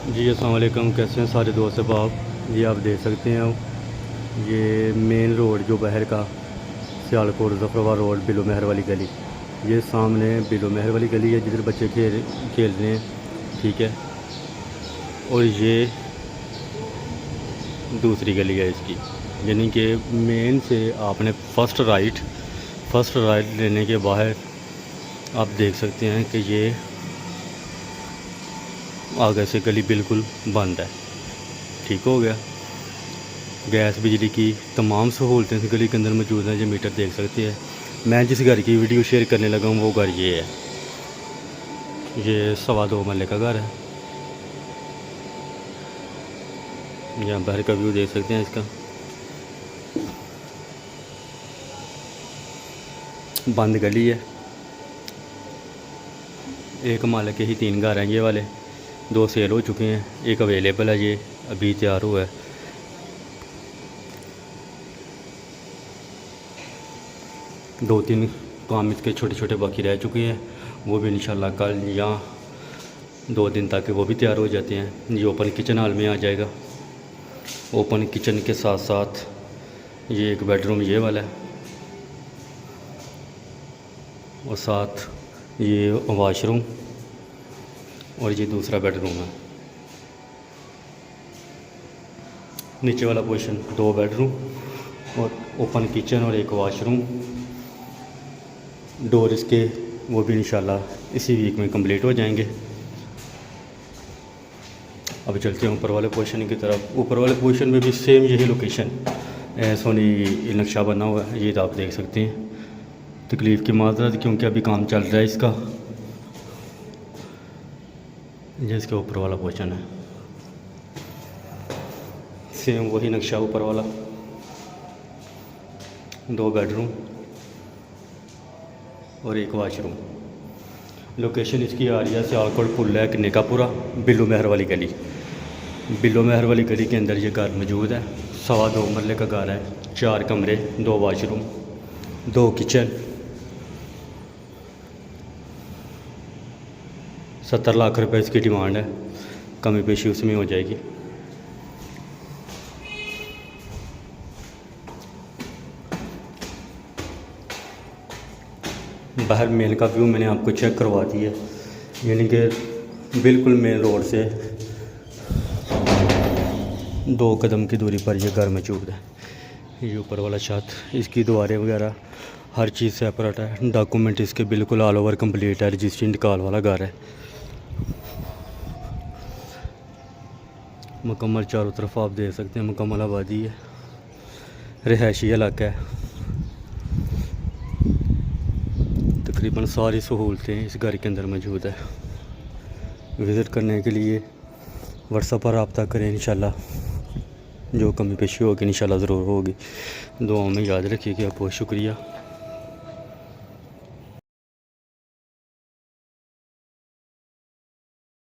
जी अस्सलाम वालेकुम, कैसे हैं सारे दोस्त अहबाब। ये आप देख सकते हैं ये मेन रोड जो बाहर का सियालकोट ज़फ़राबाद रोड बिलो महर वाली गली, ये सामने बिलो महर वाली गली है जिधर बच्चे खेल रहे हैं, ठीक है। और ये दूसरी गली है इसकी, यानी कि मेन से आपने फ़र्स्ट राइट लेने के बाहर आप देख सकते हैं कि ये आगे से गली बिल्कुल बंद है, ठीक हो गया। गैस बिजली की तमाम सहूलतें इस गली के अंदर मौजूद हैं। ये मीटर देख सकते हैं। मैं जिस घर की वीडियो शेयर करने लगा हूँ वो घर ये है, ये 2.25 महले का घर है। यहाँ बाहर का व्यू देख सकते हैं इसका। बंद गली है, एक माले के ही 3 घर हैं ये वाले, 2 सेल हो चुके हैं, एक अवेलेबल है, ये अभी तैयार हुआ है। दो तीन काम इसके छोटे छोटे बाकी रह चुके हैं, वो भी इंशाल्लाह कल या 2 दिन तक वो भी तैयार हो जाते हैं। ये ओपन किचन हॉल में आ जाएगा। ओपन किचन के साथ साथ ये एक बेडरूम ये वाला है, और साथ ये वॉशरूम, और ये दूसरा बेडरूम है। नीचे वाला पोर्शन 2 बेडरूम और ओपन किचन और एक वॉशरूम। डोर इसके वो भी इंशाल्लाह इसी वीक में कंप्लीट हो जाएंगे। अब चलते हैं ऊपर वाले पोर्शन की तरफ। ऊपर वाले पोर्शन में भी सेम यही लोकेशन सोनी नक्शा बना हुआ है, ये तो आप देख सकते हैं। तकलीफ़ की माजरत क्योंकि अभी काम चल रहा है इसका। ये इसके ऊपर वाला पोर्शन है, सेम वही नक्शा ऊपर वाला। 2 बेडरूम और एक वॉशरूम। लोकेशन इसकी आ रही है सियालकोट पुल है निकापुरा, बिलो महर वाली गली। बिलो महर वाली गली के अंदर ये घर मौजूद है। 2.25 मरले का घर है, 4 कमरे, 2 वॉशरूम, 2 किचन। 70 लाख रुपए इसकी डिमांड है, कमी पेशी उसमें हो जाएगी। बाहर मेन का व्यू मैंने आपको चेक करवा दिया, यानी कि बिल्कुल मेन रोड से 2 कदम की दूरी पर यह घर मौजूद है। ये ऊपर वाला छत, इसकी दीवारें वगैरह हर चीज़ सेपरेट है। डॉक्यूमेंट इसके बिल्कुल ऑल ओवर कंप्लीट है। रजिस्ट्री इंतकाल वाला घर है, मुकम्मल चारों तरफ आप देख सकते हैं मुकम्मल आबादी है, रिहायशी इलाका है। तकरीबन सारी सहूलतें इस घर के अंदर मौजूद है। विज़िट करने के लिए व्हाट्सएप पर रब्ता करें, इंशाल्लाह जो कमी पेशी होगी इंशाल्लाह ज़रूर होगी। दुआओं में याद रखिएगा। बहुत शुक्रिया।